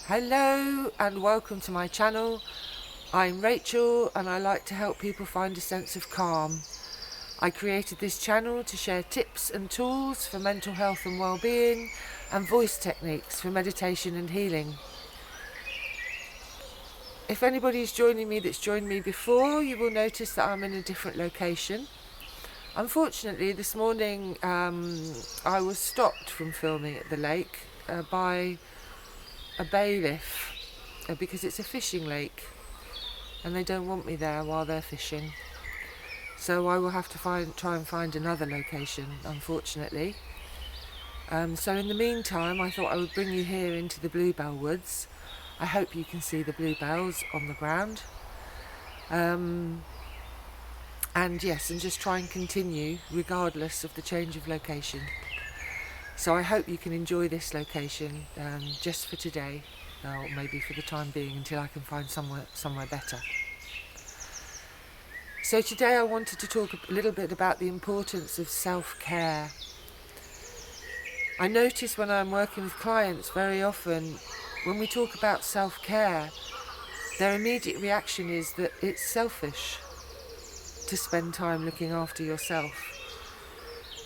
Hello and welcome to my channel. I'm Rachel and I like to help people find a sense of calm. I created this channel to share tips and tools for mental health and well-being and voice techniques for meditation and healing. If anybody's joining me that's joined me before, you will notice that I'm in a different location. Unfortunately, this morning I was stopped from filming at the lake by a bailiff because it's a fishing lake and they don't want me there while they're fishing. So I will have to try and find another location, unfortunately. So in the meantime, I thought I would bring you here into the bluebell woods. I hope you can see the bluebells on the ground. And just try and continue regardless of the change of location. So I hope you can enjoy this location just for today, or maybe for the time being until I can find somewhere better. So today I wanted to talk a little bit about the importance of self-care. I notice when I'm working with clients very often, when we talk about self-care, their immediate reaction is that it's selfish to spend time looking after yourself.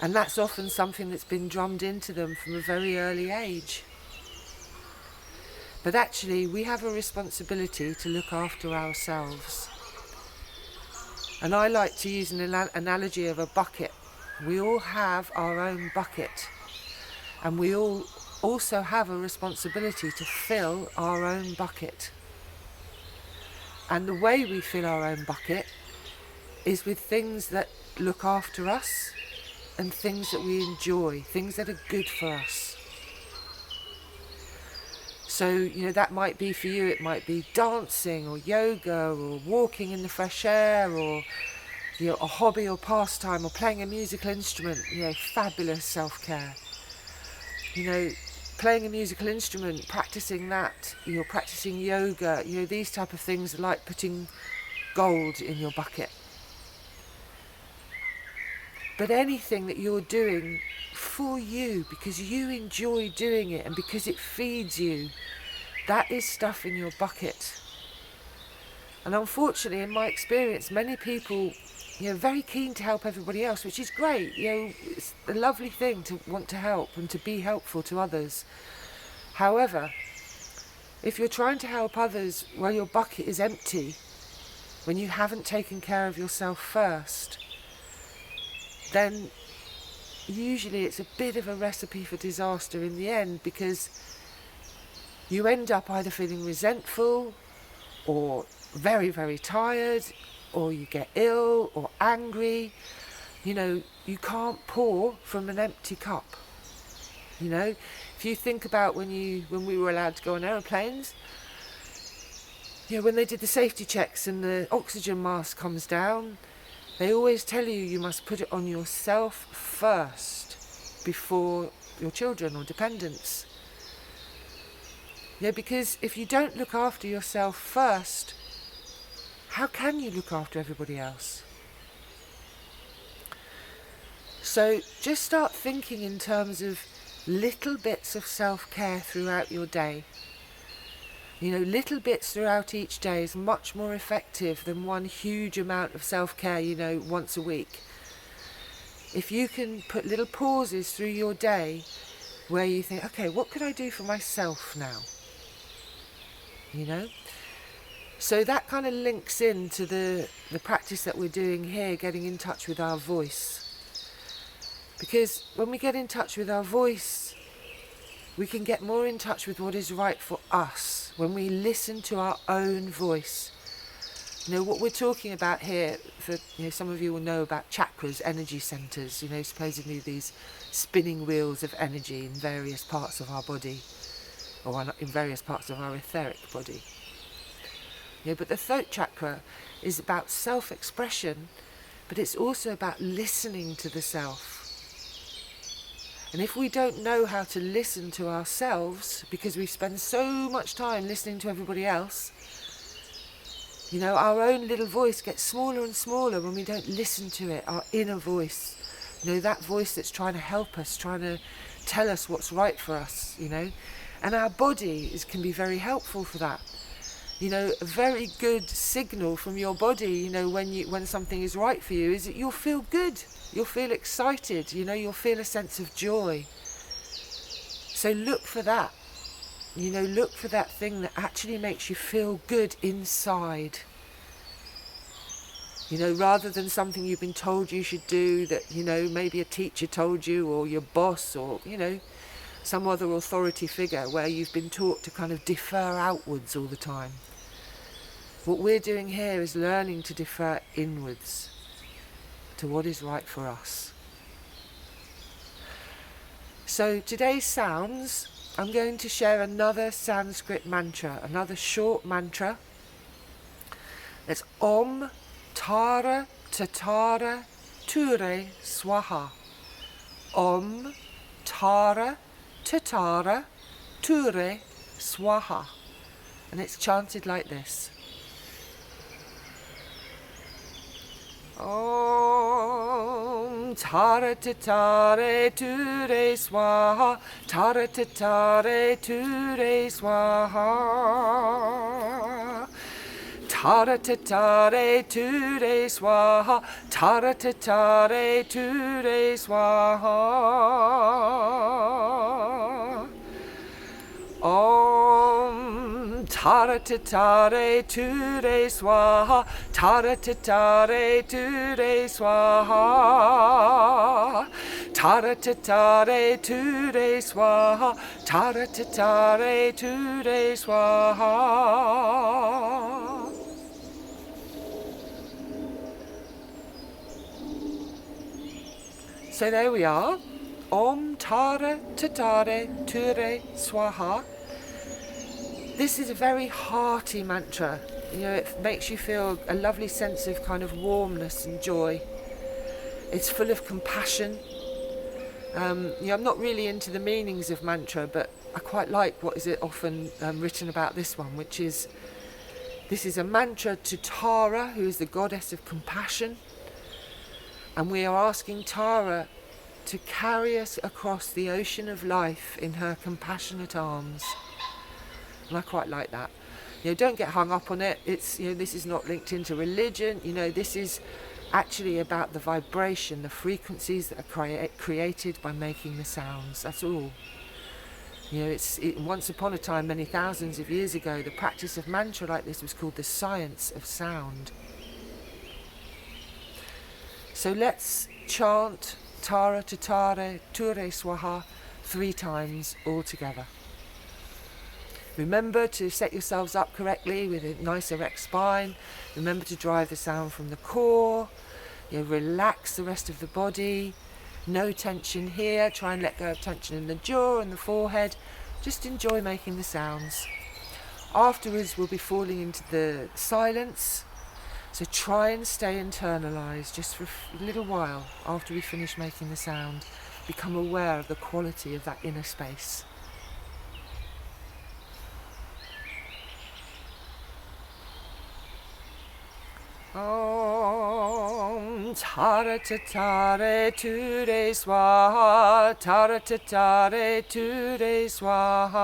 And that's often something that's been drummed into them from a very early age. But actually, we have a responsibility to look after ourselves. And I like to use an analogy of a bucket. We all have our own bucket. And we all also have a responsibility to fill our own bucket. And the way we fill our own bucket is with things that look after us and things that we enjoy, things that are good for us. So, that might be for you, it might be dancing or yoga or walking in the fresh air or a hobby or pastime or playing a musical instrument, fabulous self-care. Playing a musical instrument, practicing that, practicing yoga, these type of things are like putting gold in your bucket. But anything that you're doing for you, because you enjoy doing it and because it feeds you, that is stuff in your bucket. And unfortunately, in my experience, many people, very keen to help everybody else, which is great. It's a lovely thing to want to help and to be helpful to others. However, if you're trying to help others while your bucket is empty, when you haven't taken care of yourself first, then usually it's a bit of a recipe for disaster in the end, because you end up either feeling resentful or very, very tired, or you get ill or angry. You can't pour from an empty cup. If you think about when we were allowed to go on aeroplanes, when they did the safety checks and the oxygen mask comes down, they always tell you must put it on yourself first before your children or dependents. Because if you don't look after yourself first, how can you look after everybody else? So just start thinking in terms of little bits of self-care throughout your day. Little bits throughout each day is much more effective than one huge amount of self-care, once a week. If you can put little pauses through your day where you think, okay, what could I do for myself now? So that kind of links into the practice that we're doing here, getting in touch with our voice. Because when we get in touch with our voice, we can get more in touch with what is right for us when we listen to our own voice. What we're talking about here, for some of you will know about chakras, energy centres, supposedly these spinning wheels of energy in various parts of our body, or in various parts of our etheric body. But the throat chakra is about self-expression, but it's also about listening to the self. And if we don't know how to listen to ourselves, because we spend so much time listening to everybody else, our own little voice gets smaller and smaller when we don't listen to it, our inner voice. That voice that's trying to help us, trying to tell us what's right for us, And our body can be very helpful for that. You know, a very good signal from your body, you know, when something is right for you, is that you'll feel good, you'll feel excited, you know, you'll feel a sense of joy. So look for that, you know, look for that thing that actually makes you feel good inside. You know, rather than something you've been told you should do, that, you know, maybe a teacher told you, or your boss, or, you know, some other authority figure, where you've been taught to kind of defer outwards all the time. What we're doing here is learning to defer inwards to what is right for us. So today's sounds, I'm going to share another Sanskrit mantra, another short mantra. It's Om Tara Tattare TURE SWAHA. Om Tara Tattare TURE SWAHA. And it's chanted like this. Om Tara Tattare TURE SWAHA. Tara Tattare TURE SWAHA. Tara Tattare TURE SWAHA. Tara Tattare TURE SWAHA. Om Tara Tattare TURE SWAHA. Tara Tattare TURE SWAHA. Tara Tattare TURE SWAHA. Tara Tattare TURE SWAHA. So there we are. Om Tara Tattare TURE SWAHA. This is a very hearty mantra. You know, it makes you feel a lovely sense of kind of warmness and joy. It's full of compassion. You know, I'm not really into the meanings of mantra, but I quite like what is often written about this one, which is, this is a mantra to Tara, who is the goddess of compassion. And we are asking Tara to carry us across the ocean of life in her compassionate arms. And I quite like that. You know, don't get hung up on it. It's, you know, this is not linked into religion. You know, this is actually about the vibration, the frequencies that are created by making the sounds. That's all. You know, once upon a time, many thousands of years ago, the practice of mantra like this was called the science of sound. So let's chant Tara Tattare TURE SWAHA 3 times all together. Remember to set yourselves up correctly with a nice erect spine. Remember to drive the sound from the core. You know, relax the rest of the body. No tension here. Try and let go of tension in the jaw and the forehead. Just enjoy making the sounds. Afterwards, we'll be falling into the silence. So try and stay internalized just for a little while after we finish making the sound. Become aware of the quality of that inner space. Om Tara Tattare TURE SWAHA. Tara Tattare TURE SWAHA.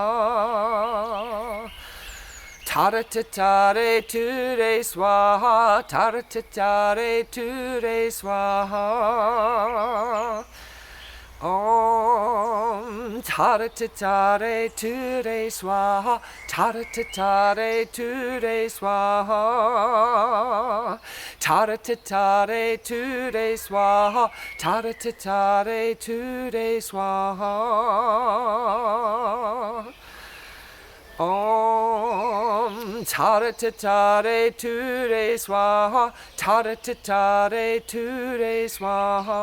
Tara Tattare TURE SWAHA. Tara Tattare TURE SWAHA. Om Tara Tattare TURE SWAHA. Tara Tattare TURE SWAHA. Tara Tattare TURE SWAHA. Tara Tattare TURE SWAHA. Om Tara Tattare TURE SWAHA. Tara Tattare TURE SWAHA.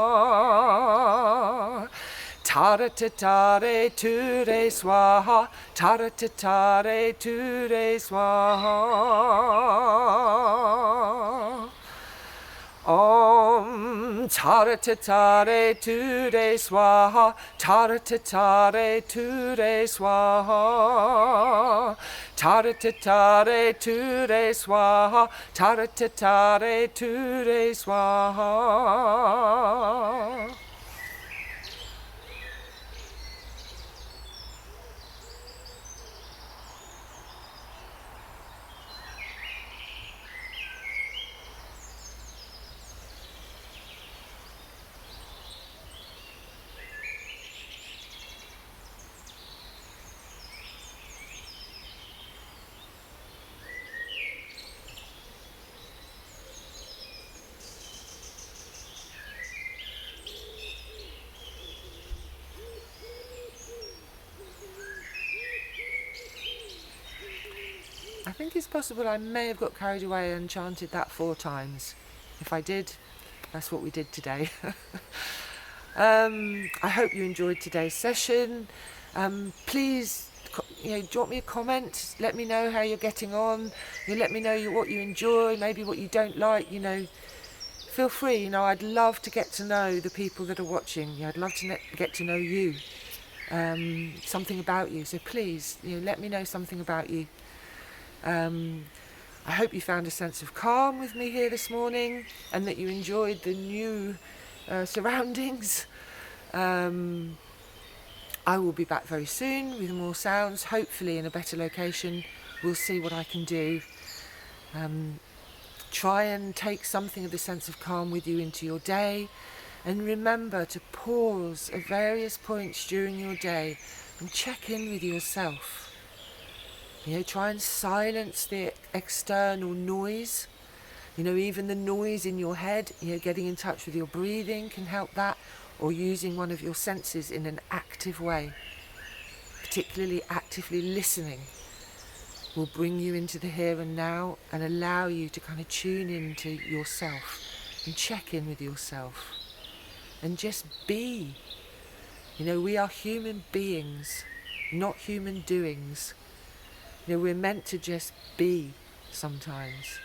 Tara Tattare TURE SWAHA. Tara Tattare TURE SWAHA. Om Tara Tattare TURE SWAHA. Tara Tattare TURE SWAHA. Tara Tattare TURE SWAHA. Tara Tattare TURE SWAHA. I think it's possible I may have got carried away and chanted that 4 times. If I did, that's what we did today. I hope you enjoyed today's session. Please, drop me a comment. Let me know how you're getting on. Let me know what you enjoy, maybe what you don't like. Feel free. I'd love to get to know the people that are watching. I'd love to get to know you, something about you. So please, let me know something about you. I hope you found a sense of calm with me here this morning, and that you enjoyed the new surroundings. I will be back very soon with more sounds, hopefully in a better location. We'll see what I can do. Try and take something of the sense of calm with you into your day, and remember to pause at various points during your day and check in with yourself. Try and silence the external noise. Even the noise in your head, getting in touch with your breathing can help that, or using one of your senses in an active way. Particularly actively listening will bring you into the here and now and allow you to kind of tune into yourself and check in with yourself and just be. We are human beings, not human doings. We're meant to just be sometimes.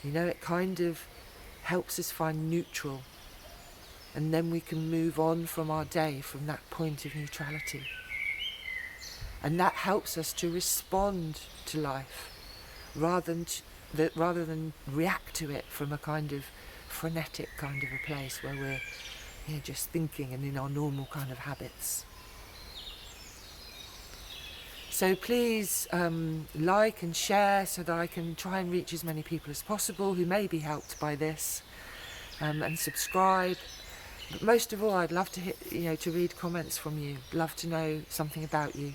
It kind of helps us find neutral, and then we can move on from our day from that point of neutrality. And that helps us to respond to life rather than react to it from a kind of frenetic kind of a place where we're just thinking and in our normal kind of habits. So please like and share so that I can try and reach as many people as possible who may be helped by this, and subscribe. But most of all, I'd love to to read comments from you. Love to know something about you.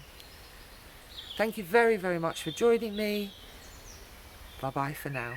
Thank you very, very much for joining me. Bye-bye for now.